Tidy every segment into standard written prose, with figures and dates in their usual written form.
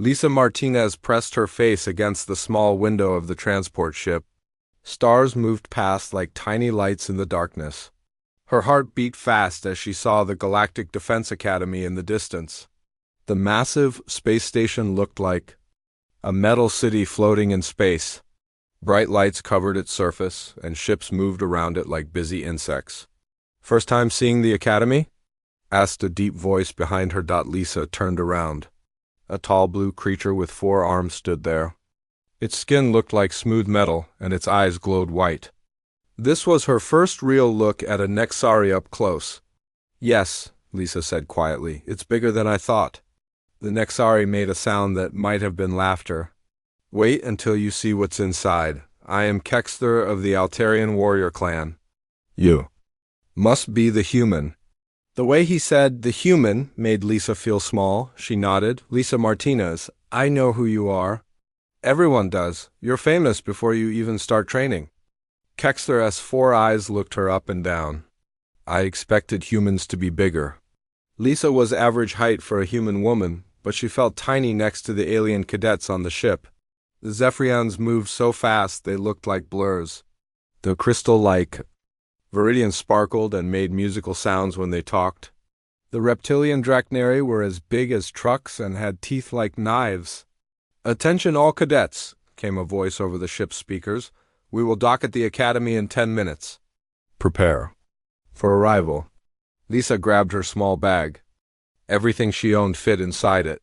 Lisa Martinez pressed her face against the small window of the transport ship. Stars moved past like tiny lights in the darkness. Her heart beat fast as she saw the Galactic Defense Academy in the distance. The massive space station looked like a metal city floating in space. Bright lights covered its surface, and ships moved around it like busy insects. "First time seeing the Academy?" asked a deep voice behind her. Lisa turned around. A tall blue creature with 4 arms stood there. Its skin looked like smooth metal, and its eyes glowed white. This was her first real look at a Nexari up close. "Yes," Lisa said quietly, "it's bigger than I thought." The Nexari made a sound that might have been laughter. "Wait until you see what's inside. I am Kexter of the Altarian warrior clan." "You must be the human." The way he said "the human" made Lisa feel small. She nodded. "Lisa Martinez, I know who you are." "Everyone does. You're famous before you even start training." Kexter's 4 eyes looked her up and down. "I expected humans to be bigger." Lisa was average height for a human woman, but she felt tiny next to the alien cadets on the ship. The Zephyrians moved so fast they looked like blurs. The crystal-like Viridians sparkled and made musical sounds when they talked. The reptilian Drachnari were as big as trucks and had teeth like knives. "Attention all cadets," came a voice over the ship's speakers. "We will dock at the Academy in 10 minutes. Prepare for arrival." Lisa grabbed her small bag. Everything she owned fit inside it.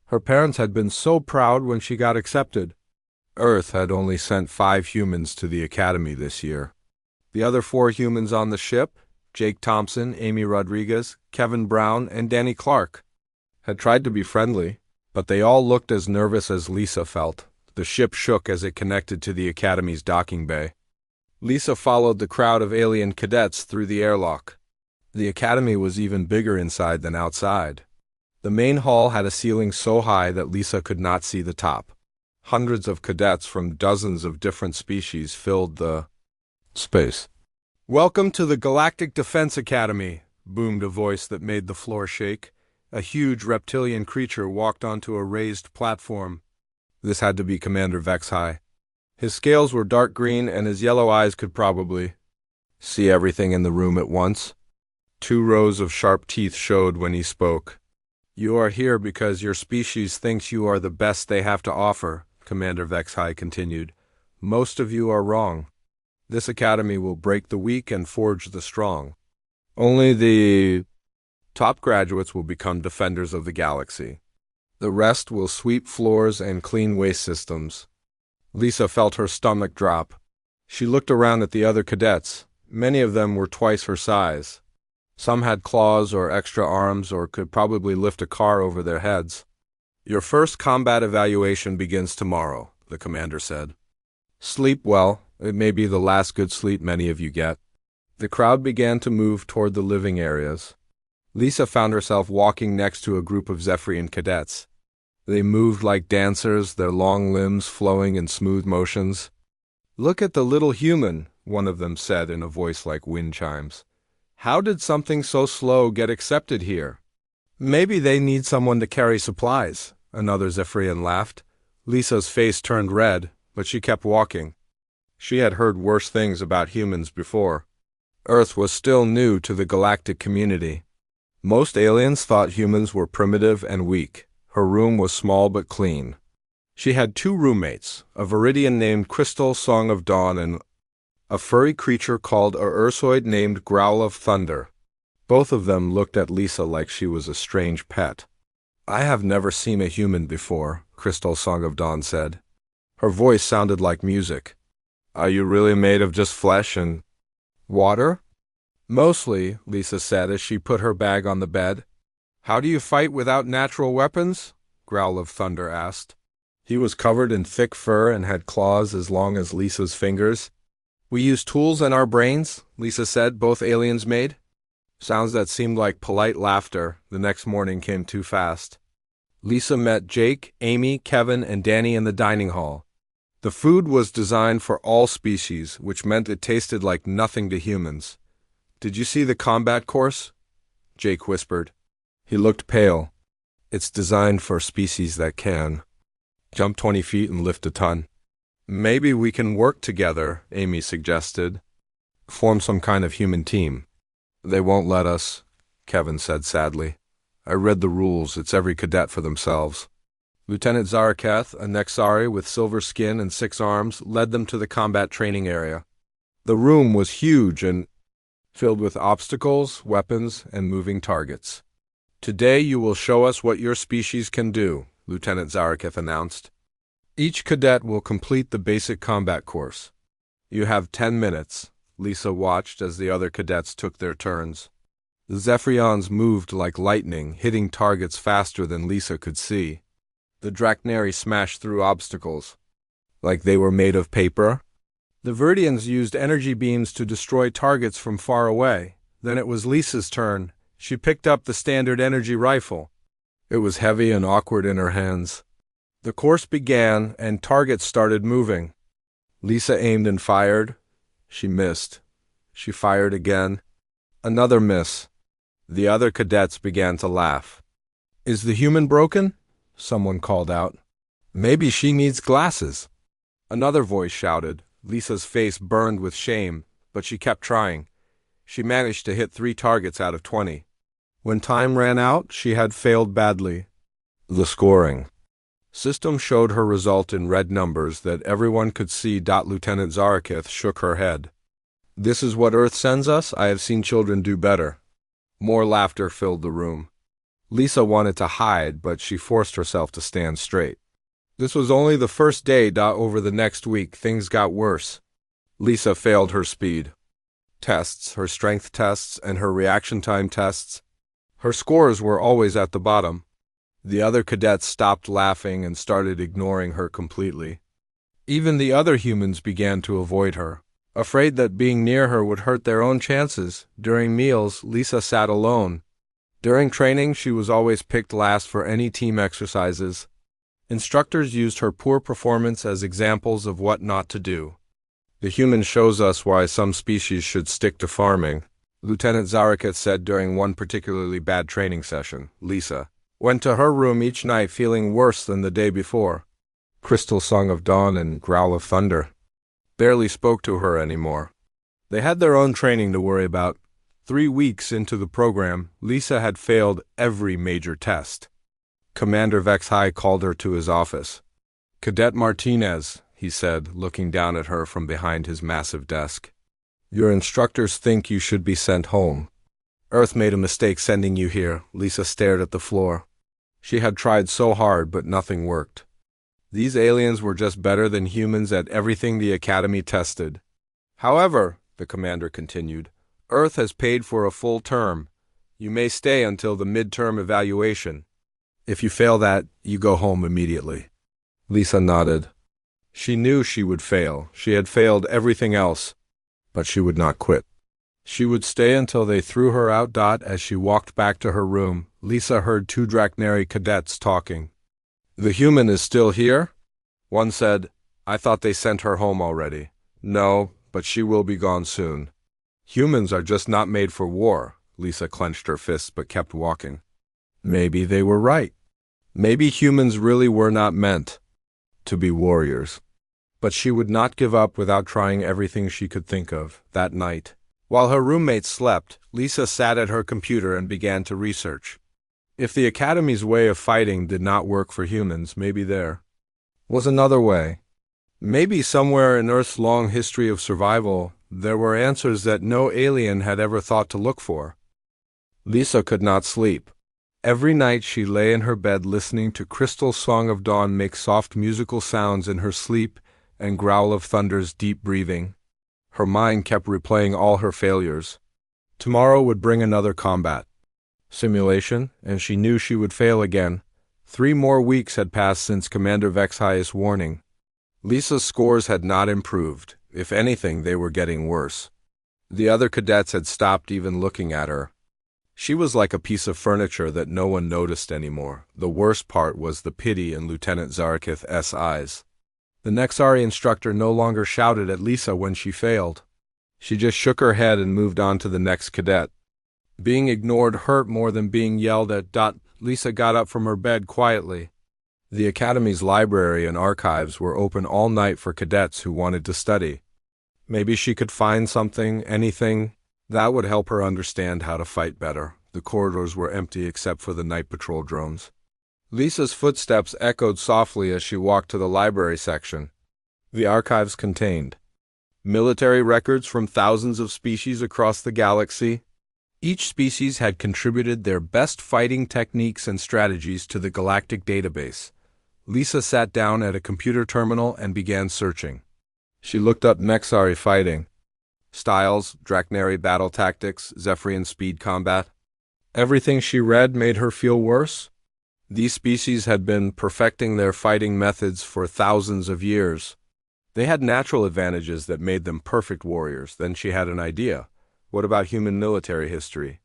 Her parents had been so proud when she got accepted. Earth had only sent 5 humans to the Academy this year. The other 4 humans on the ship, Jake Thompson, Amy Rodriguez, Kevin Brown, and Danny Clark, had tried to be friendly, but they all looked as nervous as Lisa felt. The ship shook as it connected to the Academy's docking bay. Lisa followed the crowd of alien cadets through the airlock. The Academy was even bigger inside than outside. The main hall had a ceiling so high that Lisa could not see the top. Hundreds of cadets from dozens of different species filled the space. "Welcome to the Galactic Defense Academy," boomed a voice that made the floor shake. A huge reptilian creature walked onto a raised platform. This had to be Commander Vexhai. His scales were dark green, and his yellow eyes could probably see everything in the room at once. 2 rows of sharp teeth showed when he spoke. "You are here because your species thinks you are the best they have to offer," Commander Vexhai continued. "Most of you are wrong. This academy will break the weak and forge the strong. Only the top graduates will become defenders of the galaxy. The rest will sweep floors and clean waste systems." Lisa felt her stomach drop. She looked around at the other cadets. Many of them were twice her size. Some had claws or extra arms or could probably lift a car over their heads. "Your first combat evaluation begins tomorrow," the commander said. "Sleep well. It may be the last good sleep many of you get." The crowd began to move toward the living areas. Lisa found herself walking next to a group of Zephyrian cadets. They moved like dancers, their long limbs flowing in smooth motions. "Look at the little human," one of them said in a voice like wind chimes. "How did something so slow get accepted here?" "Maybe they need someone to carry supplies," another Zephyrian laughed. Lisa's face turned red, but she kept walking. She had heard worse things about humans before. Earth was still new to the galactic community. Most aliens thought humans were primitive and weak. Her room was small but clean. She had 2 roommates, a Viridian named Crystal Song of Dawn and a furry creature called a Ursoid named Growl of Thunder. Both of them looked at Lisa like she was a strange pet. "I have never seen a human before," Crystal Song of Dawn said. Her voice sounded like music. "Are you really made of just flesh and water?" "Mostly," Lisa said as she put her bag on the bed. "How do you fight without natural weapons?" Growl of Thunder asked. He was covered in thick fur and had claws as long as Lisa's fingers. "We use tools and our brains," Lisa said, "both aliens made." Sounds that seemed like polite laughter the next morning came too fast. Lisa met Jake, Amy, Kevin, and Danny in the dining hall. The food was designed for all species, which meant it tasted like nothing to humans. "Did you see the combat course?" Jake whispered. He looked pale. It's designed for species that can jump 20 feet and lift a ton. Maybe we can work together, Amy suggested. Form some kind of human team. They won't let us, Kevin said sadly. I read the rules. It's every cadet for themselves. Lieutenant Zaraketh, a Nexari with silver skin and 6 arms, led them to the combat training area. The room was huge and filled with obstacles, weapons, and moving targets. Today you will show us what your species can do, Lieutenant Zaraketh announced. Each cadet will complete the basic combat course. You have 10 minutes. Lisa watched as the other cadets took their turns. The Zephyrians moved like lightning, hitting targets faster than Lisa could see. The Drachnari smashed through obstacles like they were made of paper. The Viridians used energy beams to destroy targets from far away. Then it was Lisa's turn. She picked up the standard energy rifle. It was heavy and awkward in her hands. The course began, and targets started moving. Lisa aimed and fired. She missed. She fired again. Another miss. The other cadets began to laugh. Is the human broken? Someone called out. Maybe she needs glasses. Another voice shouted. Lisa's face burned with shame, but she kept trying. She managed to hit 3 targets out of 20. When time ran out, she had failed badly. The scoring system showed her result in red numbers that everyone could see. Lieutenant Zaraketh shook her head. This is what Earth sends us? I have seen children do better. More laughter filled the room. Lisa wanted to hide, but she forced herself to stand straight. This was only the first day. Over the next week, things got worse. Lisa failed her speed tests, her strength tests, and her reaction time tests. Her scores were always at the bottom. The other cadets stopped laughing and started ignoring her completely. Even the other humans began to avoid her, afraid that being near her would hurt their own chances. During meals, Lisa sat alone. During training, she was always picked last for any team exercises. Instructors used her poor performance as examples of what not to do. The human shows us why some species should stick to farming, Lieutenant Zaraketh said during one particularly bad training session. Lisa went to her room each night feeling worse than the day before. Crystal Song of Dawn and Growl of Thunder barely spoke to her anymore. They had their own training to worry about. 3 weeks into the program, Lisa had failed every major test. Commander Vexhai called her to his office. Cadet Martinez, he said, looking down at her from behind his massive desk. Your instructors think you should be sent home. Earth made a mistake sending you here. Lisa stared at the floor. She had tried so hard, but nothing worked. These aliens were just better than humans at everything the Academy tested. However, the commander continued, Earth has paid for a full term. You may stay until the midterm evaluation. If you fail that, you go home immediately. Lisa nodded. She knew she would fail. She had failed everything else, but she would not quit. She would stay until they threw her out. As she walked back to her room, Lisa heard 2 Drachnari cadets talking. The human is still here? One said, I thought they sent her home already. No, but she will be gone soon. Humans are just not made for war. Lisa clenched her fists but kept walking. Maybe they were right. Maybe humans really were not meant to be warriors. But she would not give up without trying everything she could think of. That night, while her roommates slept, Lisa sat at her computer and began to research. If the Academy's way of fighting did not work for humans, maybe there was another way. Maybe somewhere in Earth's long history of survival, there were answers that no alien had ever thought to look for. Lisa could not sleep. Every night she lay in her bed listening to Crystal Song of Dawn make soft musical sounds in her sleep and Growl of Thunder's deep breathing. Her mind kept replaying all her failures. Tomorrow would bring another combat simulation, and she knew she would fail again. 3 more weeks had passed since Commander Vexhai's warning. Lisa's scores had not improved. If anything, they were getting worse. The other cadets had stopped even looking at her. She was like a piece of furniture that no one noticed anymore. The worst part was the pity in Lieutenant Zaraketh's eyes. The Nexari instructor no longer shouted at Lisa when she failed. She just shook her head and moved on to the next cadet. Being ignored hurt more than being yelled at. Lisa got up from her bed quietly. The Academy's library and archives were open all night for cadets who wanted to study. Maybe she could find something, anything, that would help her understand how to fight better. The corridors were empty except for the night patrol drones. Lisa's footsteps echoed softly as she walked to the library section. The archives contained military records from thousands of species across the galaxy. Each species had contributed their best fighting techniques and strategies to the galactic database. Lisa sat down at a computer terminal and began searching. She looked up Mexari fighting styles, Draknari battle tactics, Zephyrian speed combat. Everything she read made her feel worse. These species had been perfecting their fighting methods for thousands of years. They had natural advantages that made them perfect warriors. Then she had an idea. What about human military history?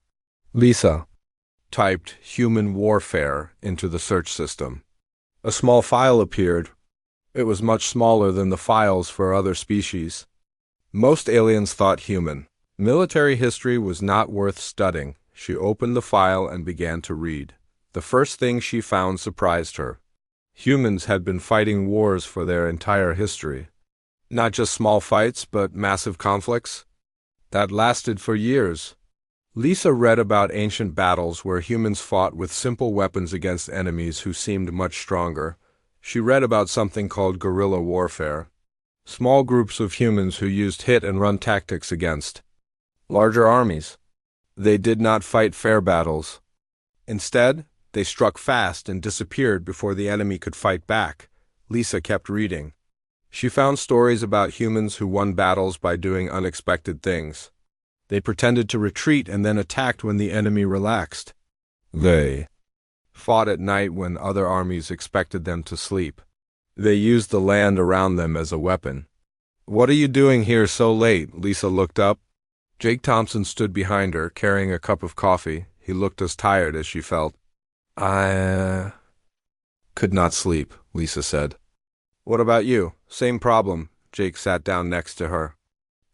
Lisa typed human warfare into the search system. A small file appeared. It was much smaller than the files for other species. Most aliens thought human military history was not worth studying. She opened the file and began to read. The first thing she found surprised her. Humans had been fighting wars for their entire history. Not just small fights, but massive conflicts that lasted for years. Lisa read about ancient battles where humans fought with simple weapons against enemies who seemed much stronger. She read about something called guerrilla warfare. Small groups of humans who used hit-and-run tactics against larger armies. They did not fight fair battles. Instead, they struck fast and disappeared before the enemy could fight back. Lisa kept reading. She found stories about humans who won battles by doing unexpected things. They pretended to retreat and then attacked when the enemy relaxed. They fought at night when other armies expected them to sleep. They used the land around them as a weapon. "What are you doing here so late?" Lisa looked up. Jake Thompson stood behind her, carrying a cup of coffee. He looked as tired as she felt. "I could not sleep," Lisa said. "What about you?" "Same problem." Jake sat down next to her.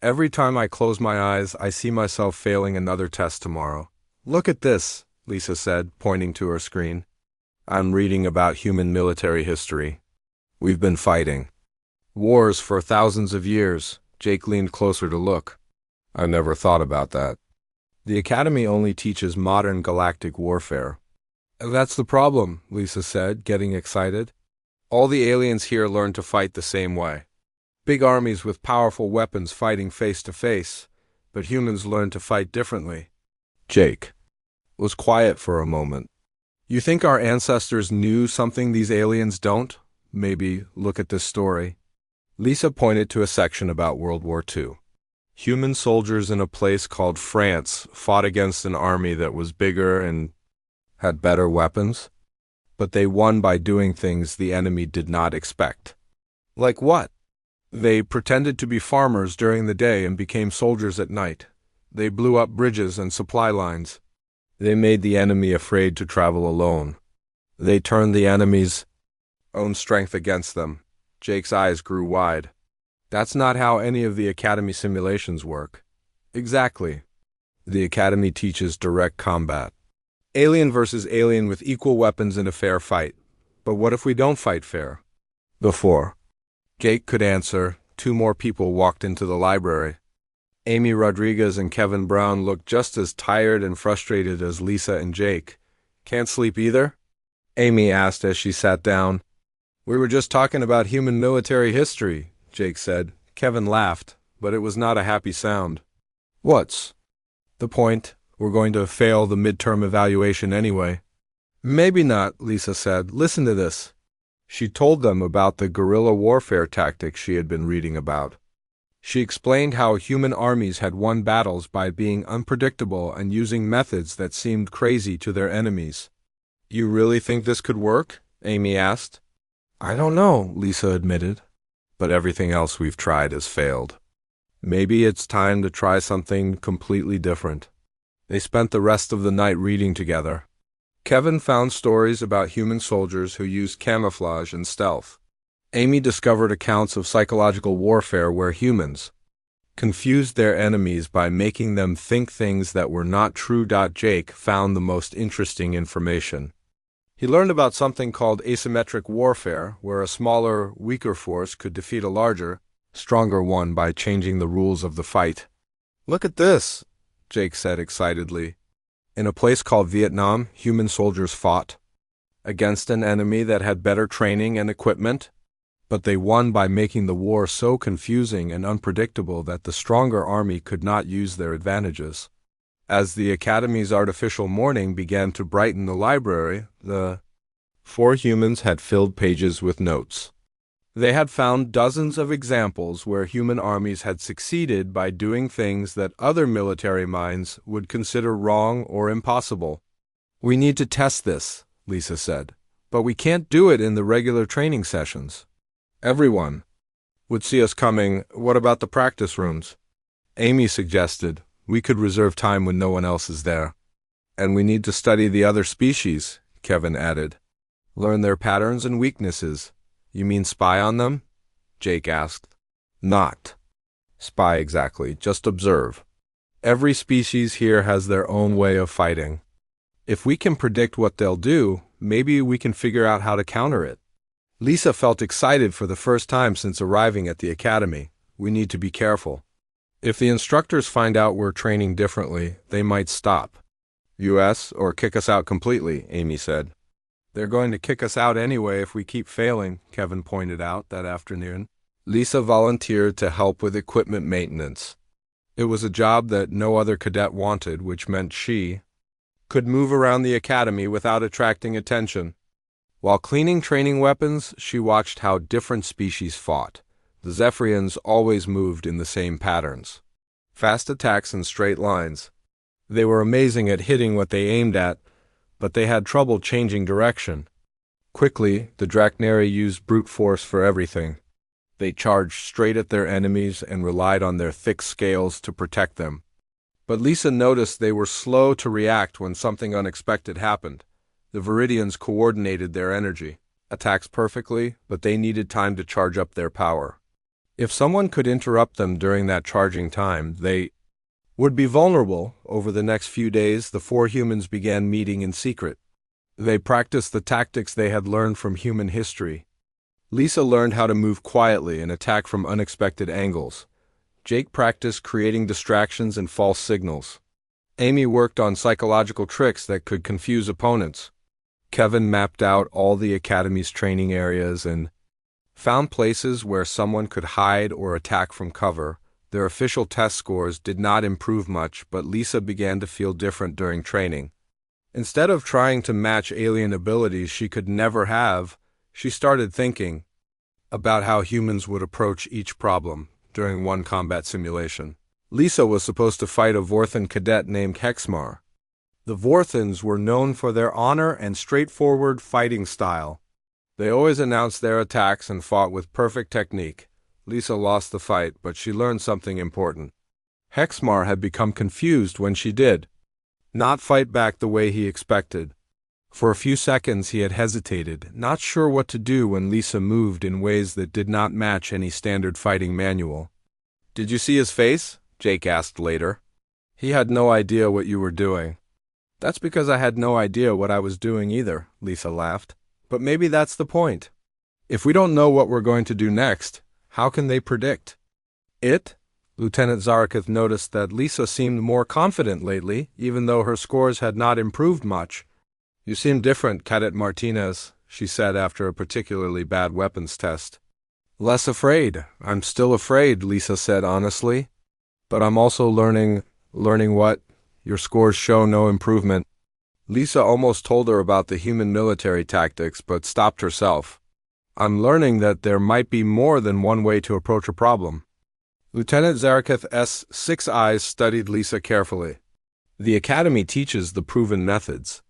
"Every time I close my eyes, I see myself failing another test tomorrow." "Look at this," Lisa said, pointing to her screen. "I'm reading about human military history. We've been fighting wars for thousands of years." Jake leaned closer to look. "I never thought about that. The Academy only teaches modern galactic warfare." "That's the problem," Lisa said, getting excited. "All the aliens here learn to fight the same way. Big armies with powerful weapons fighting face to face, but humans learn to fight differently." Jake was quiet for a moment. "You think our ancestors knew something these aliens don't? Maybe look at this story." Lisa pointed to a section about World War II. Human soldiers in a place called France fought against an army that was bigger and had better weapons, but they won by doing things the enemy did not expect. Like what? They pretended to be farmers during the day and became soldiers at night. They blew up bridges and supply lines. They made the enemy afraid to travel alone. They turned the enemy's own strength against them. Jake's eyes grew wide. "That's not how any of the Academy simulations work." "Exactly. The Academy teaches direct combat. Alien versus alien with equal weapons in a fair fight. But what if we don't fight fair?" Before Jake could answer, two more people walked into the library. Amy Rodriguez and Kevin Brown looked just as tired and frustrated as Lisa and Jake. "Can't sleep either?" Amy asked as she sat down. "We were just talking about human military history," Jake said. Kevin laughed, but it was not a happy sound. "What's the point? We're going to fail the midterm evaluation anyway." "Maybe not," Lisa said. "Listen to this." She told them about the guerrilla warfare tactics she had been reading about. She explained how human armies had won battles by being unpredictable and using methods that seemed crazy to their enemies. "You really think this could work?" Amy asked. "I don't know," Lisa admitted. "But everything else we've tried has failed. Maybe it's time to try something completely different." They spent the rest of the night reading together. Kevin found stories about human soldiers who used camouflage and stealth. Amy discovered accounts of psychological warfare where humans confused their enemies by making them think things that were not true. Jake found the most interesting information. He learned about something called asymmetric warfare, where a smaller, weaker force could defeat a larger, stronger one by changing the rules of the fight. "Look at this," Jake said excitedly. In a place called Vietnam, human soldiers fought against an enemy that had better training and equipment, but they won by making the war so confusing and unpredictable that the stronger army could not use their advantages. As the Academy's artificial morning began to brighten the library, the 4 humans had filled pages with notes. They had found dozens of examples where human armies had succeeded by doing things that other military minds would consider wrong or impossible. "We need to test this," Lisa said, "but we can't do it in the regular training sessions. Everyone would see us coming. What about the practice rooms?" Amy suggested. "We could reserve time when no one else is there." "And we need to study the other species," Kevin added. "Learn their patterns and weaknesses." "You mean spy on them?" Jake asked. "Not spy exactly, just observe. Every species here has their own way of fighting. If we can predict what they'll do, maybe we can figure out how to counter it." Lisa felt excited for the first time since arriving at the Academy. "We need to be careful. If the instructors find out we're training differently, they might stop us or kick us out completely," Amy said. "They're going to kick us out anyway if we keep failing," Kevin pointed out that afternoon. Lisa volunteered to help with equipment maintenance. It was a job that no other cadet wanted, which meant she could move around the Academy without attracting attention. While cleaning training weapons, she watched how different species fought. The Zephyrians always moved in the same patterns. Fast attacks in straight lines. They were amazing at hitting what they aimed at, but they had trouble changing direction. Quickly, the Draknari used brute force for everything. They charged straight at their enemies and relied on their thick scales to protect them. But Lisa noticed they were slow to react when something unexpected happened. The Viridians coordinated their energy, attacks perfectly, but they needed time to charge up their power. If someone could interrupt them during that charging time, they would be vulnerable. Over the next few days, the 4 humans began meeting in secret. They practiced the tactics they had learned from human history. Lisa learned how to move quietly and attack from unexpected angles. Jake practiced creating distractions and false signals. Amy worked on psychological tricks that could confuse opponents. Kevin mapped out all the Academy's training areas and found places where someone could hide or attack from cover. Their official test scores did not improve much, but Lisa began to feel different during training. Instead of trying to match alien abilities she could never have, she started thinking about how humans would approach each problem during one combat simulation. Lisa was supposed to fight a Vorthan cadet named Hexmar. The Vorthans were known for their honor and straightforward fighting style. They always announced their attacks and fought with perfect technique. Lisa lost the fight, but she learned something important. Hexmar had become confused when she did not fight back the way he expected. For a few seconds he had hesitated, not sure what to do when Lisa moved in ways that did not match any standard fighting manual. "Did you see his face?" Jake asked later. "He had no idea what you were doing." "That's because I had no idea what I was doing either," Lisa laughed. "But maybe that's the point. If we don't know what we're going to do next, how can they predict it?" Lieutenant Zaraketh noticed that Lisa seemed more confident lately, even though her scores had not improved much. "You seem different, Cadet Martinez," she said after a particularly bad weapons test. "Less afraid. I'm still afraid," Lisa said honestly. "But I'm also learning." "Learning what? Your scores show no improvement." Lisa almost told her about the human military tactics, but stopped herself. "I'm learning that there might be more than one way to approach a problem." Lieutenant Zaraketh's 6 eyes studied Lisa carefully. "The Academy teaches the proven methods.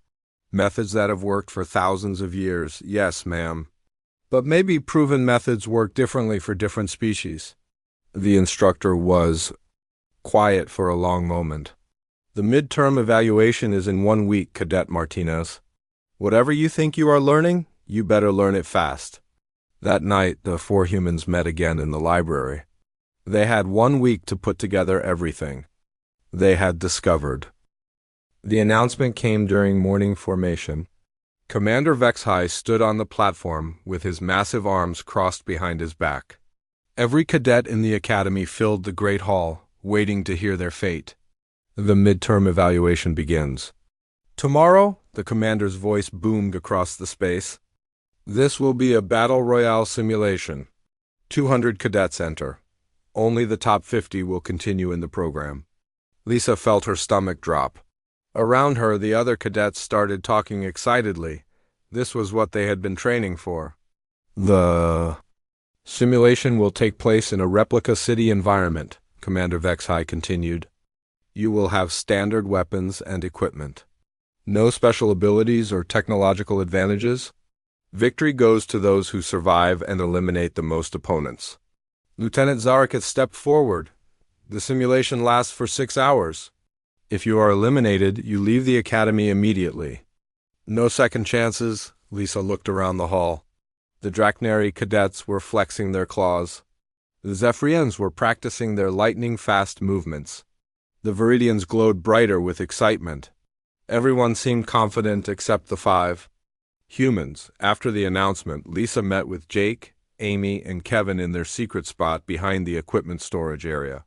Methods that have worked for thousands of years, yes, ma'am. But maybe proven methods work differently for different species." The instructor was quiet for a long moment. "The midterm evaluation is in 1 week, Cadet Martinez. Whatever you think you are learning, you better learn it fast." That night, the 4 humans met again in the library. They had 1 week to put together everything they had discovered. The announcement came during morning formation. Commander Vexhai stood on the platform with his massive arms crossed behind his back. Every cadet in the academy filled the great hall, waiting to hear their fate. The midterm evaluation begins. Tomorrow, the commander's voice boomed across the space. This will be a battle royale simulation. 200 cadets enter. Only the top 50 will continue in the program. Lisa felt her stomach drop. Around her, the other cadets started talking excitedly. This was what they had been training for. The simulation will take place in a replica city environment, Commander Vexhai continued. You will have standard weapons and equipment. No special abilities or technological advantages. Victory goes to those who survive and eliminate the most opponents. Lieutenant Zaraketh stepped forward. The simulation lasts for 6 hours. If you are eliminated, you leave the academy immediately. No second chances. Lisa looked around the hall. The Draknari cadets were flexing their claws. The Zephyrians were practicing their lightning-fast movements. The Viridians glowed brighter with excitement. Everyone seemed confident except the 5 humans. After the announcement, Lisa met with Jake, Amy, and Kevin in their secret spot behind the equipment storage area.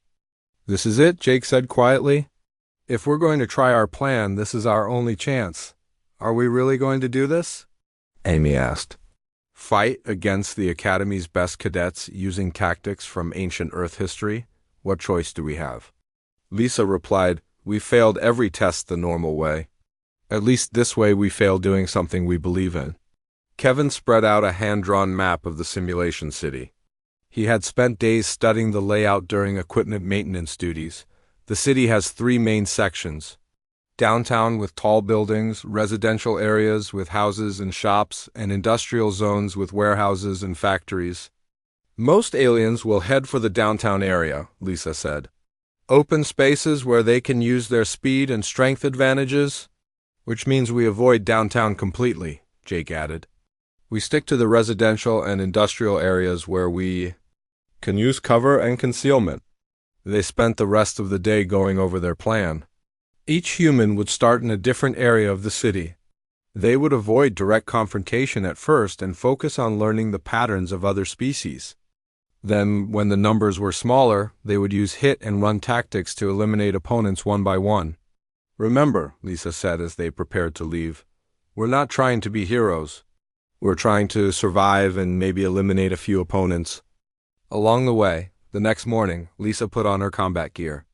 This is it, Jake said quietly. If we're going to try our plan, this is our only chance. Are we really going to do this? Amy asked. Fight against the Academy's best cadets using tactics from ancient Earth history? What choice do we have? Lisa replied, We failed every test the normal way. At least this way we fail doing something we believe in. Kevin spread out a hand-drawn map of the simulation city. He had spent days studying the layout during equipment maintenance duties. The city has 3 main sections. Downtown with tall buildings, residential areas with houses and shops, and industrial zones with warehouses and factories. Most aliens will head for the downtown area, Lisa said. Open spaces where they can use their speed and strength advantages, which means we avoid downtown completely, Jake added. We stick to the residential and industrial areas where we can use cover and concealment. They spent the rest of the day going over their plan. Each human would start in a different area of the city. They would avoid direct confrontation at first and focus on learning the patterns of other species. Then, when the numbers were smaller, they would use hit-and-run tactics to eliminate opponents one by one. Remember, Lisa said as they prepared to leave, we're not trying to be heroes. We're trying to survive and maybe eliminate a few opponents. Along the way, the next morning, Lisa put on her combat gear.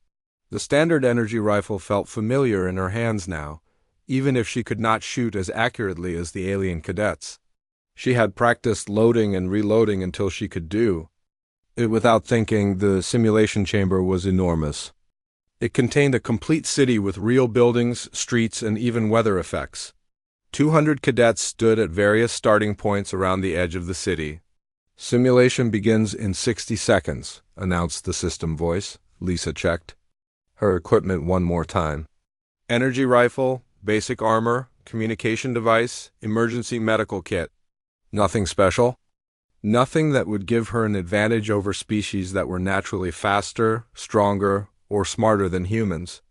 The standard energy rifle felt familiar in her hands now, even if she could not shoot as accurately as the alien cadets. She had practiced loading and reloading until she could do it without thinking. The simulation chamber was enormous. It contained a complete city with real buildings, streets, and even weather effects. 200 cadets stood at various starting points around the edge of the city. Simulation begins in 60 seconds, announced the system voice. Lisa checked her equipment one more time. Energy rifle, basic armor, communication device, emergency medical kit. Nothing special? Nothing that would give her an advantage over species that were naturally faster, stronger, or smarter than humans.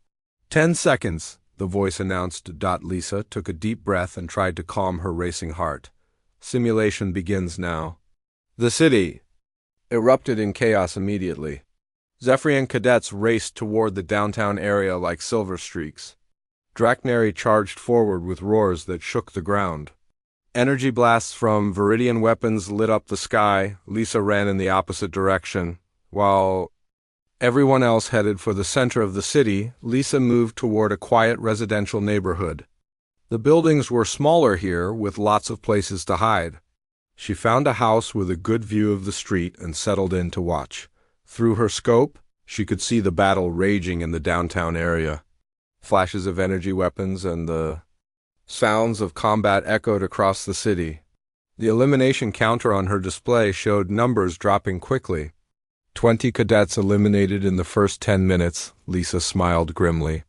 10 seconds, the voice announced. Lisa took a deep breath and tried to calm her racing heart. Simulation begins now. The city erupted in chaos immediately. Zephyrian cadets raced toward the downtown area like silver streaks. Draknari charged forward with roars that shook the ground. Energy blasts from Viridian weapons lit up the sky. Lisa ran in the opposite direction. While everyone else headed for the center of the city, Lisa moved toward a quiet residential neighborhood. The buildings were smaller here, with lots of places to hide. She found a house with a good view of the street and settled in to watch. Through her scope, she could see the battle raging in the downtown area. Flashes of energy weapons and the sounds of combat echoed across the city. The elimination counter on her display showed numbers dropping quickly. 20 cadets eliminated in the first 10 minutes, Lisa smiled grimly.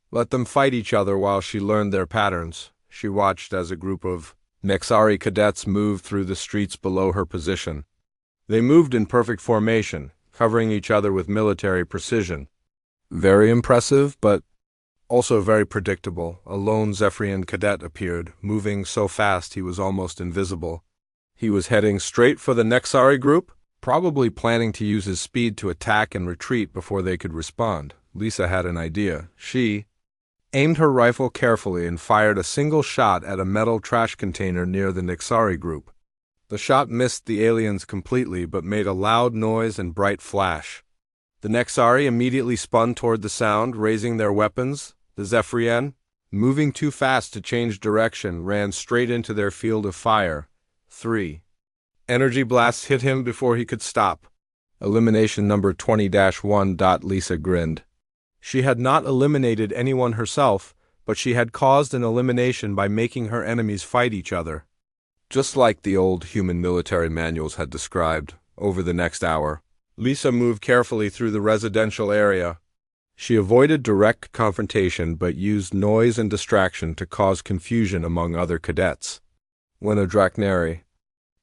Let them fight each other while she learned their patterns. She watched as a group of Nexari cadets moved through the streets below her position. They moved in perfect formation, covering each other with military precision. Very impressive, but Also very predictable, a lone Zephyrian cadet appeared, moving so fast he was almost invisible. He was heading straight for the Nexari group, probably planning to use his speed to attack and retreat before they could respond. Lisa had an idea. She aimed her rifle carefully and fired a single shot at a metal trash container near the Nexari group. The shot missed the aliens completely but made a loud noise and bright flash. The Nexari immediately spun toward the sound, raising their weapons. The Zephyrian, moving too fast to change direction, ran straight into their field of fire. 3 energy blasts hit him before he could stop. Elimination number 20-1. Lisa grinned. She had not eliminated anyone herself, but she had caused an elimination by making her enemies fight each other. Just like the old human military manuals had described. Over the next hour, Lisa moved carefully through the residential area. She avoided direct confrontation but used noise and distraction to cause confusion among other cadets. When a Draknari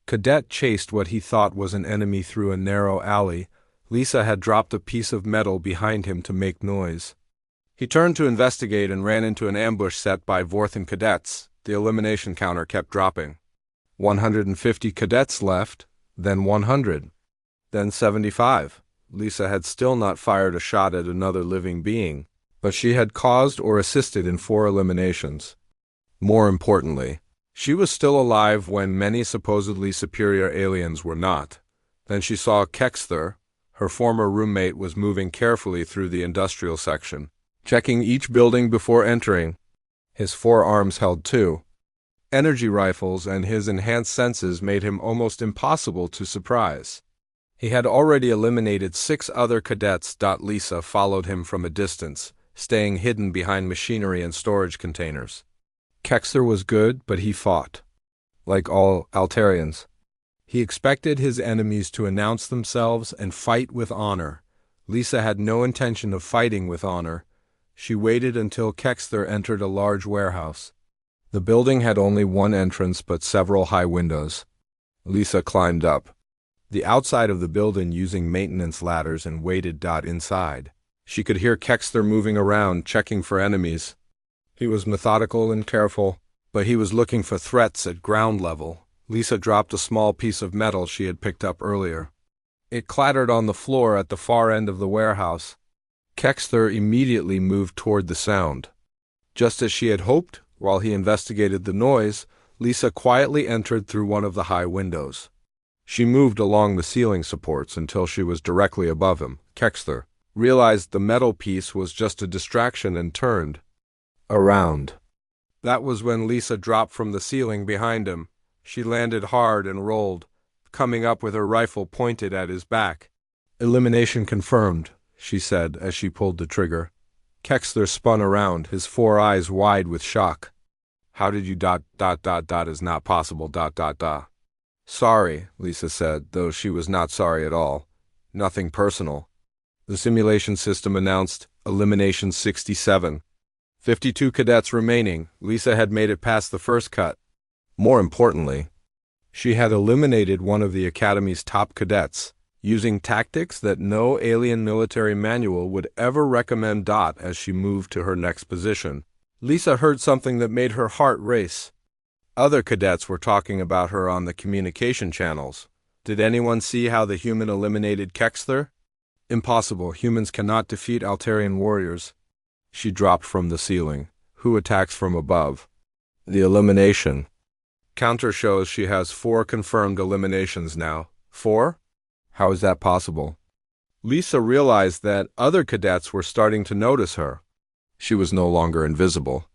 cadet chased what he thought was an enemy through a narrow alley, Lisa had dropped a piece of metal behind him to make noise. He turned to investigate and ran into an ambush set by Vorthan cadets. The elimination counter kept dropping. 150 cadets left, then 100, then 75. Lisa had still not fired a shot at another living being, but she had caused or assisted in 4 eliminations. More importantly, she was still alive when many supposedly superior aliens were not. Then she saw Kexther. Her former roommate was moving carefully through the industrial section, checking each building before entering. His 4 arms held 2 energy rifles, and his enhanced senses made him almost impossible to surprise. He had already eliminated 6 other cadets. Lisa followed him from a distance, staying hidden behind machinery and storage containers. Kexther was good, but he fought. Like all Altarians, he expected his enemies to announce themselves and fight with honor. Lisa had no intention of fighting with honor. She waited until Kexther entered a large warehouse. The building had only one entrance but several high windows. Lisa climbed up the outside of the building using maintenance ladders and waited. Inside, she could hear Kexther moving around, checking for enemies. He was methodical and careful, but he was looking for threats at ground level. Lisa dropped a small piece of metal she had picked up earlier. It clattered on the floor at the far end of the warehouse. Kexther immediately moved toward the sound. Just as she had hoped, while he investigated the noise, Lisa quietly entered through one of the high windows. She moved along the ceiling supports until she was directly above him. Kexther realized the metal piece was just a distraction and turned around. That was when Lisa dropped from the ceiling behind him. She landed hard and rolled, coming up with her rifle pointed at his back. Elimination confirmed, she said as she pulled the trigger. Kexther spun around, his 4 eyes wide with shock. How did you ... is not possible ... Sorry, Lisa said, though she was not sorry at all. Nothing personal. The simulation system announced Elimination 67. 52 cadets remaining. Lisa had made it past the first cut. More importantly, she had eliminated one of the Academy's top cadets, using tactics that no alien military manual would ever recommend. As she moved to her next position, Lisa heard something that made her heart race. Other cadets were talking about her on the communication channels. Did anyone see how the human eliminated Kexther? Impossible. Humans cannot defeat Altarian warriors. She dropped from the ceiling. Who attacks from above? The elimination counter shows she has 4 confirmed eliminations now. 4? How is that possible? Lisa realized that other cadets were starting to notice her. She was no longer invisible.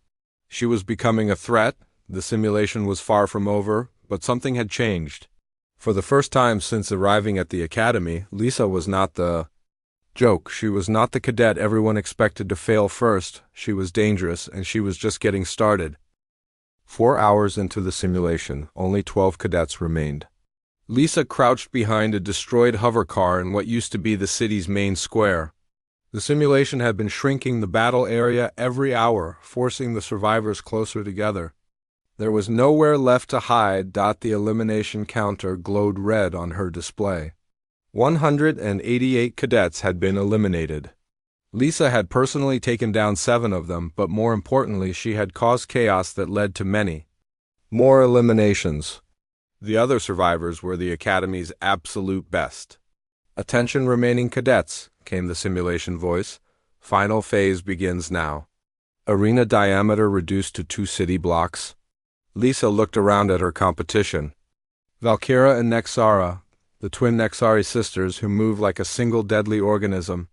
She was becoming a threat. The simulation was far from over, but something had changed. For the first time since arriving at the academy, Lisa was not the joke. She was not the cadet everyone expected to fail first. She was dangerous, and she was just getting started. 4 hours into the simulation, only 12 cadets remained. Lisa crouched behind a destroyed hover car in what used to be the city's main square. The simulation had been shrinking the battle area every hour, forcing the survivors closer together. There was nowhere left to hide. The elimination counter glowed red on her display. 188 cadets had been eliminated. Lisa had personally taken down 7 of them, but more importantly, she had caused chaos that led to many more eliminations. The other survivors were the Academy's absolute best. "Attention remaining cadets," came the simulation voice. "Final phase begins now. Arena diameter reduced to 2 city blocks." Lisa looked around at her competition. Valkyra and Nexara, the twin Nexari sisters who move like a single deadly organism.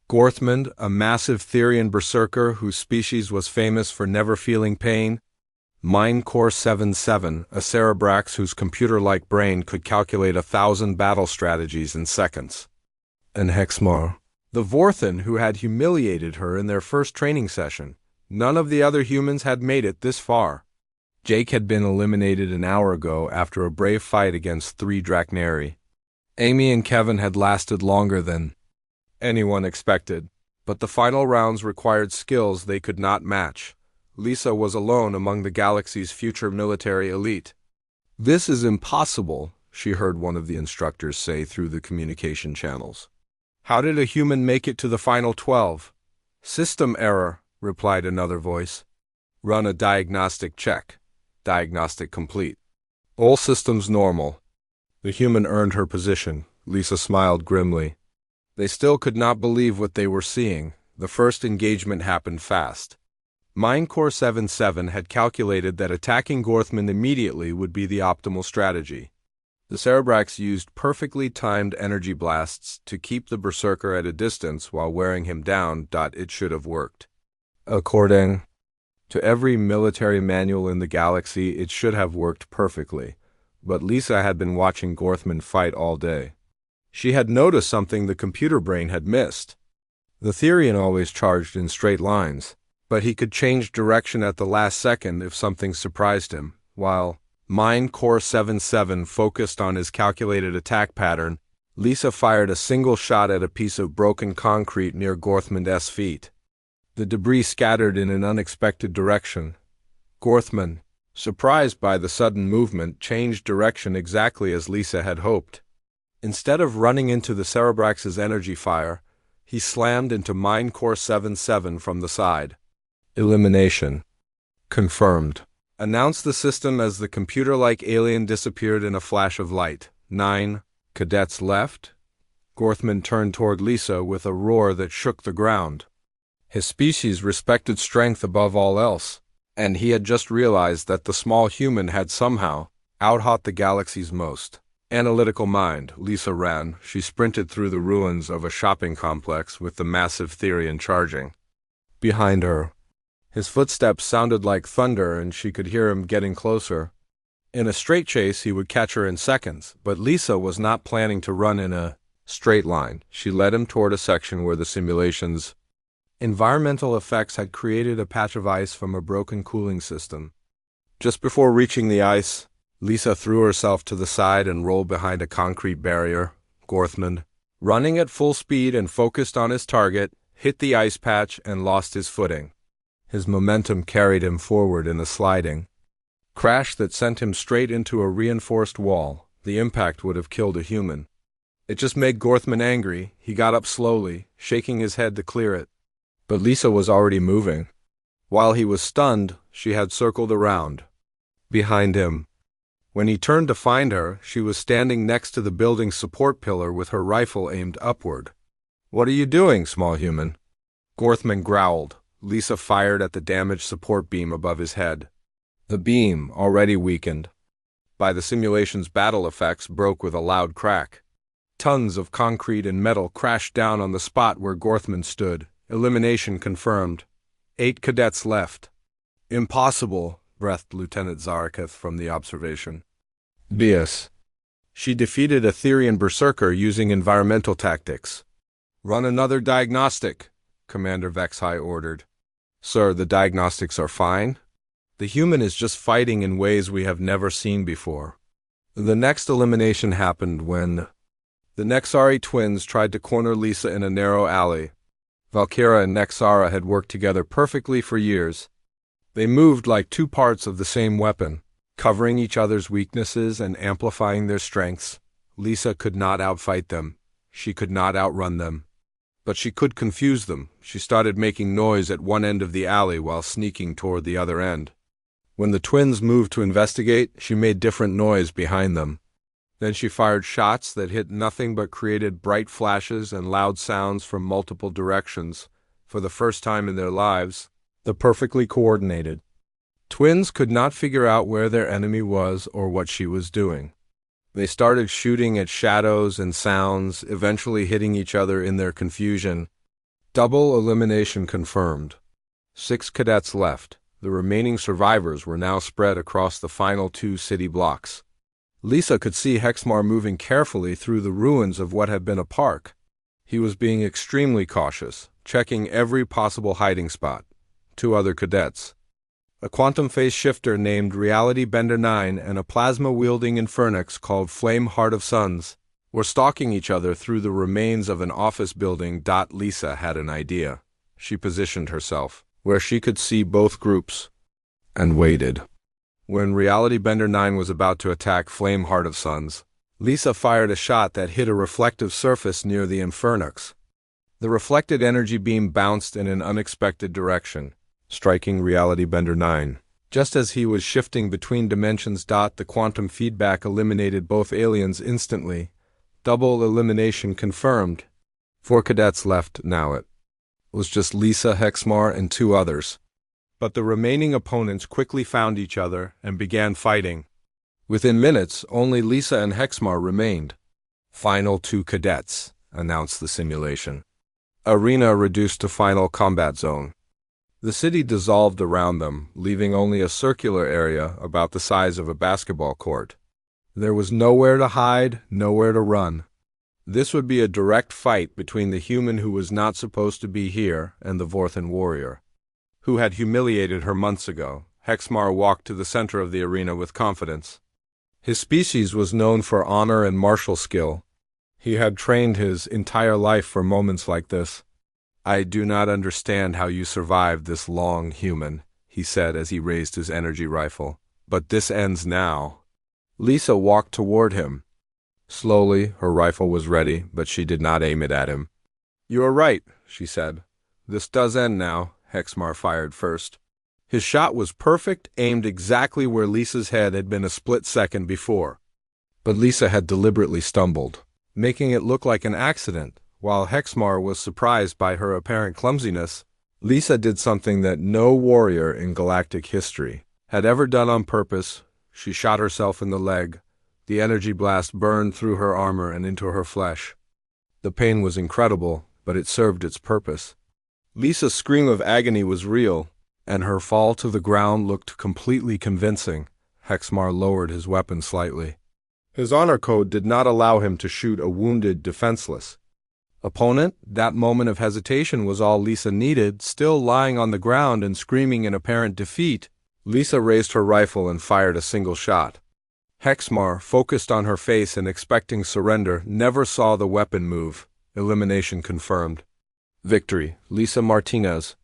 Gorthmund, a massive Therian berserker whose species was famous for never feeling pain. Minecore 77, a Cerebrax whose computer-like brain could calculate 1,000 battle strategies in seconds. And Hexmar, the Vorthan who had humiliated her in their first training session. None of the other humans had made it this far. Jake had been eliminated an hour ago after a brave fight against 3 Draknari. Amy and Kevin had lasted longer than anyone expected, but the final rounds required skills they could not match. Lisa was alone among the galaxy's future military elite. "This is impossible," she heard one of the instructors say through the communication channels. "How did a human make it to the final 12? "System error," replied another voice. "Run a diagnostic check." Diagnostic complete. "All systems normal." The human earned her position. Lisa smiled grimly. They still could not believe what they were seeing. The first engagement happened fast. Minecore 77 had calculated that attacking Gorthman immediately would be the optimal strategy. The Cerebrax used perfectly timed energy blasts to keep the berserker at a distance while wearing him down. It should have worked. According to every military manual in the galaxy, it should have worked perfectly. But Lisa had been watching Gorthman fight all day. She had noticed something the computer brain had missed. The Therian always charged in straight lines, but he could change direction at the last second if something surprised him. While Minecore 77 focused on his calculated attack pattern, Lisa fired a single shot at a piece of broken concrete near Gorthman's feet. The debris scattered in an unexpected direction. Gorthman, surprised by the sudden movement, changed direction exactly as Lisa had hoped. Instead of running into the Cerebrax's energy fire, he slammed into Minecore 77 from the side. "Elimination confirmed," announced the system as the computer-like alien disappeared in a flash of light. 9 cadets left. Gorthman turned toward Lisa with a roar that shook the ground. His species respected strength above all else, and he had just realized that the small human had somehow outhot the galaxy's most analytical mind. Lisa ran. She sprinted through the ruins of a shopping complex with the massive Therian charging behind her. His footsteps sounded like thunder, and she could hear him getting closer. In a straight chase, he would catch her in seconds, but Lisa was not planning to run in a straight line. She led him toward a section where the simulation's environmental effects had created a patch of ice from a broken cooling system. Just before reaching the ice, Lisa threw herself to the side and rolled behind a concrete barrier. Gorthman, running at full speed and focused on his target, hit the ice patch and lost his footing. His momentum carried him forward in a sliding crash that sent him straight into a reinforced wall. The impact would have killed a human. It just made Gorthman angry. He got up slowly, shaking his head to clear it. But Lisa was already moving. While he was stunned, she had circled around behind him. When he turned to find her, she was standing next to the building's support pillar with her rifle aimed upward. "What are you doing, small human?" Gorthman growled. Lisa fired at the damaged support beam above his head. The beam, already weakened by the simulation's battle effects, broke with a loud crack. Tons of concrete and metal crashed down on the spot where Gorthman stood. Elimination confirmed. 8 cadets left. "Impossible," breathed Lieutenant Zaraketh from the observation. "BS." She defeated a Therian berserker using environmental tactics. "Run another diagnostic," Commander Vexhai ordered. "Sir, the diagnostics are fine. The human is just fighting in ways we have never seen before." The next elimination happened when the Nexari twins tried to corner Lisa in a narrow alley. Valkyra and Nexara had worked together perfectly for years. They moved like 2 parts of the same weapon, covering each other's weaknesses and amplifying their strengths. Lisa could not outfight them. She could not outrun them. But she could confuse them. She started making noise at one end of the alley while sneaking toward the other end. When the twins moved to investigate, she made different noise behind them. Then she fired shots that hit nothing but created bright flashes and loud sounds from multiple directions. For the first time in their lives, the perfectly coordinated twins could not figure out where their enemy was or what she was doing. They started shooting at shadows and sounds, eventually hitting each other in their confusion. Double elimination confirmed. 6 cadets left. The remaining survivors were now spread across the final 2 city blocks. Lisa could see Hexmar moving carefully through the ruins of what had been a park. He was being extremely cautious, checking every possible hiding spot. 2 other cadets, a quantum phase shifter named Reality Bender 9 and a plasma-wielding Infernix called Flame Heart of Suns, were stalking each other through the remains of an office building. Lisa had an idea. She positioned herself where she could see both groups and waited. When Reality Bender 9 was about to attack Flame Heart of Suns, Lisa fired a shot that hit a reflective surface near the Infernix. The reflected energy beam bounced in an unexpected direction, striking Reality Bender 9. Just as he was shifting between dimensions. The quantum feedback eliminated both aliens instantly. Double elimination confirmed. 4 cadets left now. It was just Lisa, Hexmar, and 2 others. But the remaining opponents quickly found each other and began fighting. Within minutes, only Lisa and Hexmar remained. Final 2 cadets, announced the simulation. Arena reduced to final combat zone. The city dissolved around them, leaving only a circular area about the size of a basketball court. There was nowhere to hide, nowhere to run. This would be a direct fight between the human who was not supposed to be here and the Vorthan warrior, who had humiliated her months ago. Hexmar walked to the center of the arena with confidence. His species was known for honor and martial skill. He had trained his entire life for moments like this. "I do not understand how you survived this long, human," he said as he raised his energy rifle. "But this ends now." Lisa walked toward him. Slowly, her rifle was ready, but she did not aim it at him. "You are right," she said. "This does end now." Hexmar fired first. His shot was perfect, aimed exactly where Lisa's head had been a split second before. But Lisa had deliberately stumbled, making it look like an accident. While Hexmar was surprised by her apparent clumsiness, Lisa did something that no warrior in galactic history had ever done on purpose. She shot herself in the leg. The energy blast burned through her armor and into her flesh. The pain was incredible, but it served its purpose. Lisa's scream of agony was real, and her fall to the ground looked completely convincing. Hexmar lowered his weapon slightly. His honor code did not allow him to shoot a wounded, defenseless opponent. That moment of hesitation was all Lisa needed. Still lying on the ground and screaming in apparent defeat, Lisa raised her rifle and fired a single shot. Hexmar, focused on her face and expecting surrender, never saw the weapon move. Elimination confirmed. Victory, Lisa Martinez.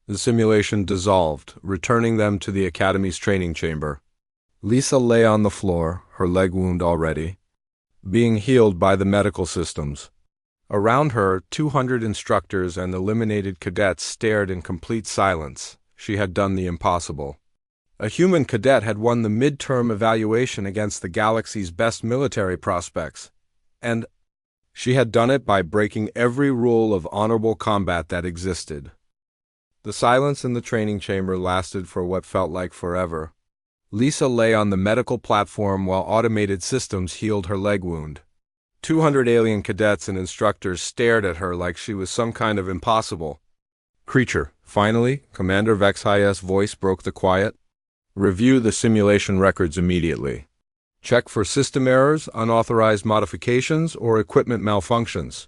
The simulation dissolved, returning them to the Academy's training chamber. Lisa lay on the floor, her leg wound already being healed by the medical systems. Around her, 200 instructors and eliminated cadets stared in complete silence. She had done the impossible. A human cadet had won the midterm evaluation against the galaxy's best military prospects, and she had done it by breaking every rule of honorable combat that existed. The silence in the training chamber lasted for what felt like forever. Lisa lay on the medical platform while automated systems healed her leg wound. 200 alien cadets and instructors stared at her like she was some kind of impossible creature. Finally, Commander Vexhia's voice broke the quiet. "Review the simulation records immediately. Check for system errors, unauthorized modifications, or equipment malfunctions."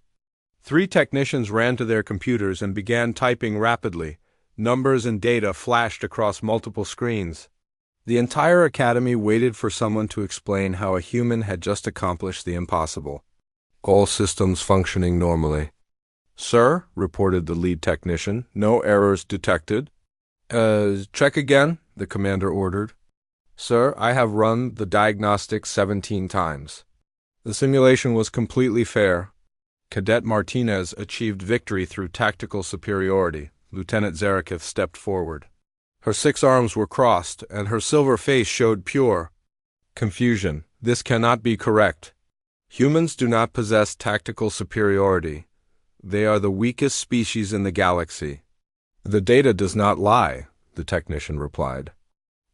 3 technicians ran to their computers and began typing rapidly. Numbers and data flashed across multiple screens. The entire Academy waited for someone to explain how a human had just accomplished the impossible. All systems functioning normally. "Sir," reported the lead technician, "no errors detected." Check again," the commander ordered. "Sir, I have run the diagnostics 17 times. The simulation was completely fair." Cadet Martinez achieved victory through tactical superiority. Lieutenant Zarakith stepped forward. Her 6 arms were crossed, and her silver face showed pure confusion. This cannot be correct. Humans do not possess tactical superiority. They are the weakest species in the galaxy. The data does not lie, the technician replied.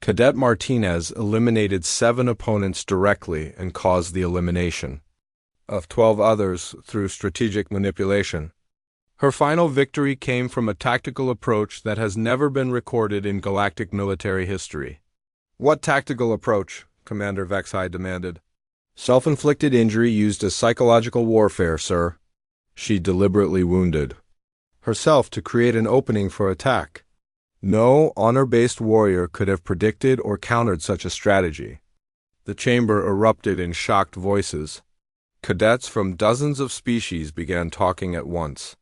Cadet Martinez eliminated 7 opponents directly and caused the elimination of 12 others through strategic manipulation. Her final victory came from a tactical approach that has never been recorded in galactic military history. What tactical approach? Commander Vexai demanded. Self-inflicted injury used as psychological warfare, sir. She deliberately wounded herself to create an opening for attack. No honor-based warrior could have predicted or countered such a strategy. The chamber erupted in shocked voices. Cadets from dozens of species began talking at once.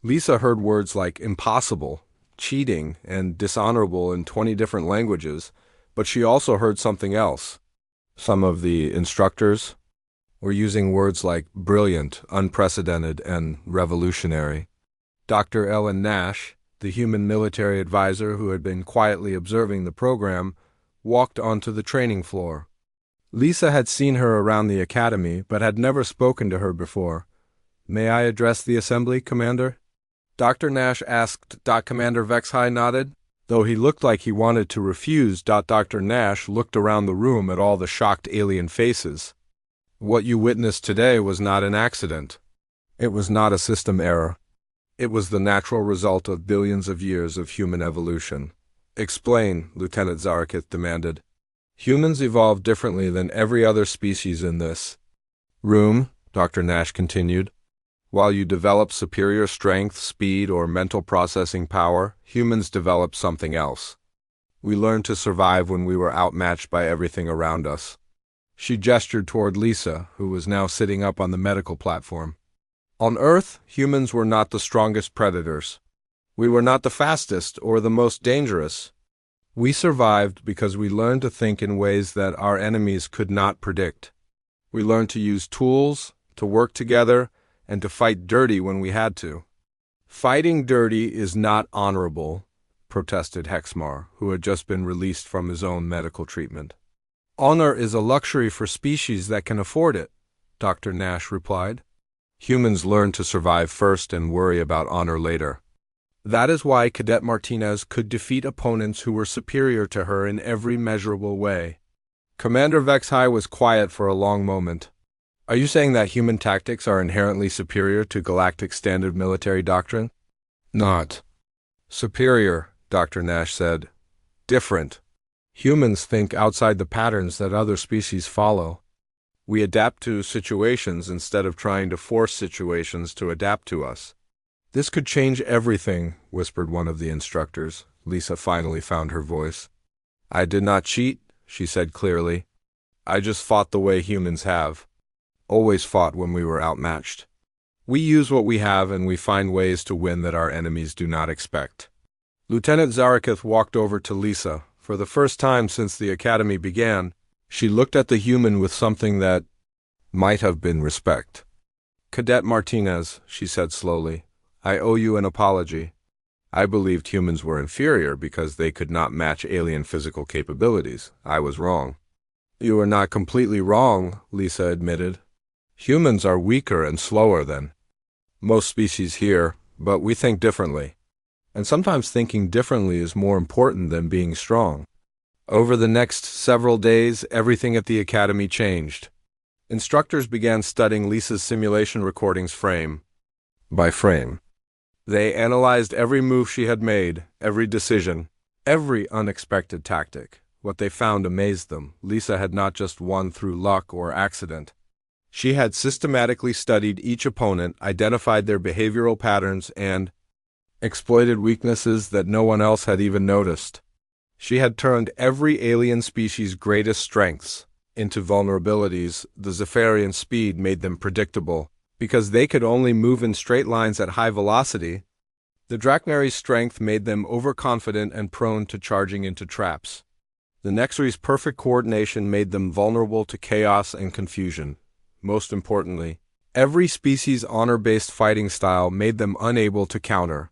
Lisa heard words like impossible, cheating, and dishonorable in 20 different languages, but she also heard something else. Some of the instructors were using words like brilliant, unprecedented, and revolutionary. Dr. Ellen Nash, the human military advisor who had been quietly observing the program, walked onto the training floor. Lisa had seen her around the academy, but had never spoken to her before. May I address the assembly, Commander? Dr. Nash asked. Commander Vexai nodded. Though he looked like he wanted to refuse, Dr. Nash looked around the room at all the shocked alien faces. What you witnessed today was not an accident. It was not a system error. It was the natural result of billions of years of human evolution. Explain, Lieutenant Zarakith demanded. Humans evolved differently than every other species in this room, Dr. Nash continued. While you develop superior strength, speed, or mental processing power, humans develop something else. We learned to survive when we were outmatched by everything around us. She gestured toward Lisa, who was now sitting up on the medical platform. On Earth, humans were not the strongest predators. We were not the fastest or the most dangerous. We survived because we learned to think in ways that our enemies could not predict. We learned to use tools, to work together, and to fight dirty when we had to. Fighting dirty is not honorable, protested Hexmar, who had just been released from his own medical treatment. Honor is a luxury for species that can afford it, Dr. Nash replied. Humans learn to survive first and worry about honor later. That is why Cadet Martinez could defeat opponents who were superior to her in every measurable way. Commander Vexai was quiet for a long moment. Are you saying that human tactics are inherently superior to galactic standard military doctrine? Not superior, Dr. Nash said. Different. Humans think outside the patterns that other species follow. We adapt to situations instead of trying to force situations to adapt to us. This could change everything, whispered one of the instructors. Lisa finally found her voice. I did not cheat, she said clearly. I just fought the way humans have. Always fought when we were outmatched. We use what we have and we find ways to win that our enemies do not expect. Lieutenant Zarakith walked over to Lisa. For the first time since the academy began, she looked at the human with something that might have been respect. Cadet Martinez, she said slowly, I owe you an apology. I believed humans were inferior because they could not match alien physical capabilities. I was wrong. You are not completely wrong, Lisa admitted. Humans are weaker and slower than most species here, but we think differently. And sometimes thinking differently is more important than being strong. Over the next several days, everything at the academy changed. Instructors began studying Lisa's simulation recordings frame by frame. They analyzed every move she had made, every decision, every unexpected tactic. What they found amazed them. Lisa had not just won through luck or accident. She had systematically studied each opponent, identified their behavioral patterns, and exploited weaknesses that no one else had even noticed. She had turned every alien species' greatest strengths into vulnerabilities. The Zephyrian speed made them predictable. Because they could only move in straight lines at high velocity, the Drachnari's strength made them overconfident and prone to charging into traps. The Nexari's perfect coordination made them vulnerable to chaos and confusion. Most importantly, Every species' honor-based fighting style made them unable to counter.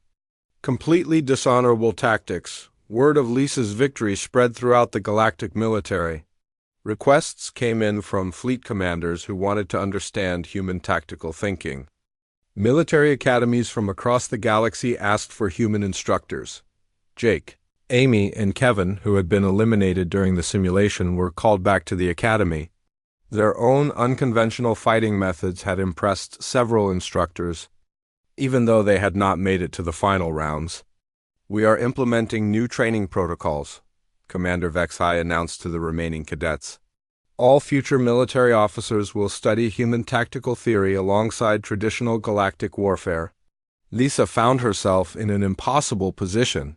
Completely dishonorable tactics. Word of Lisa's victory spread throughout the galactic military. Requests came in from fleet commanders who wanted to understand human tactical thinking. Military academies from across the galaxy asked for human instructors. Jake, Amy, and Kevin, who had been eliminated during the simulation, were called back to the academy. Their own unconventional fighting methods had impressed several instructors, even though they had not made it to the final rounds. "We are implementing new training protocols," Commander Vexai announced to the remaining cadets. "All future military officers will study human tactical theory alongside traditional galactic warfare." Lisa found herself in an impossible position.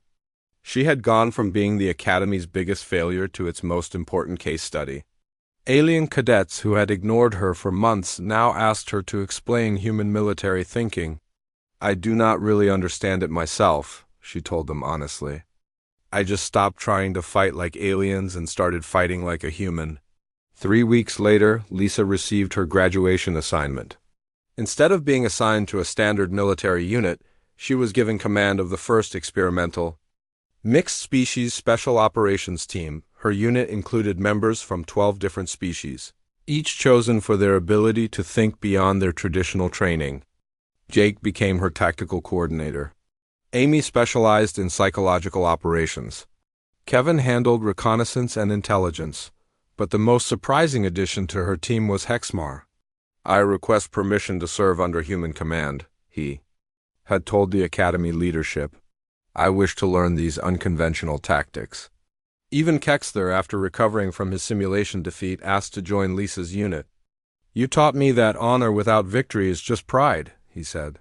She had gone from being the Academy's biggest failure to its most important case study. Alien cadets who had ignored her for months now asked her to explain human military thinking. "I do not really understand it myself," she told them honestly. "I just stopped trying to fight like aliens and started fighting like a human." 3 weeks later, Lisa received her graduation assignment. Instead of being assigned to a standard military unit, she was given command of the first experimental Mixed Species Special Operations Team. Her unit included members from 12 different species, each chosen for their ability to think beyond their traditional training. Jake became her tactical coordinator. Amy specialized in psychological operations. Kevin handled reconnaissance and intelligence. But the most surprising addition to her team was Hexmar. "I request permission to serve under human command," he had told the Academy leadership. "I wish to learn these unconventional tactics." Even Kexler, after recovering from his simulation defeat, asked to join Lisa's unit. "You taught me that honor without victory is just pride," he said.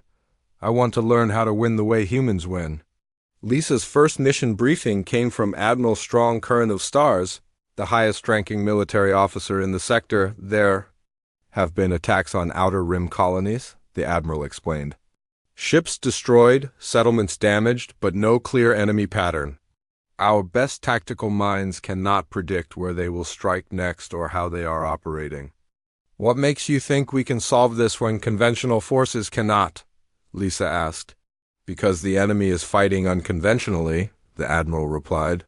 "I want to learn how to win the way humans win." Lisa's first mission briefing came from Admiral Strong Curran of Stars, the highest-ranking military officer in the sector. "There have been attacks on Outer Rim colonies," the Admiral explained. "Ships destroyed, settlements damaged, but no clear enemy pattern. Our best tactical minds cannot predict where they will strike next or how they are operating." "What makes you think we can solve this when conventional forces cannot?" Lisa asked. "Because the enemy is fighting unconventionally," the Admiral replied.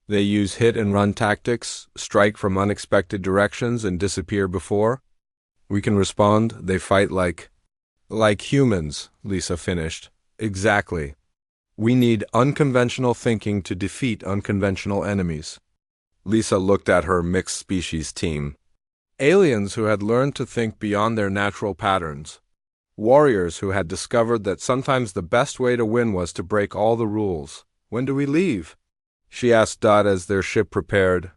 "They use hit-and-run tactics, strike from unexpected directions, and disappear before we can respond. They fight like humans," Lisa finished. "Exactly. We need unconventional thinking to defeat unconventional enemies." Lisa looked at her mixed-species team. Aliens who had learned to think beyond their natural patterns. Warriors who had discovered that sometimes the best way to win was to break all the rules. "When do we leave?" she asked Dot as their ship prepared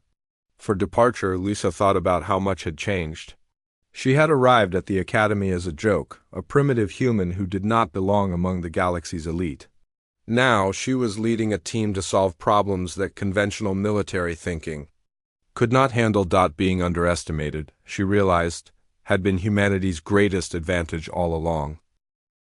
for departure. Lisa thought about how much had changed. She had arrived at the Academy as a joke, a primitive human who did not belong among the galaxy's elite. Now she was leading a team to solve problems that conventional military thinking could not handle. Dot, being underestimated, she realized, had been humanity's greatest advantage all along.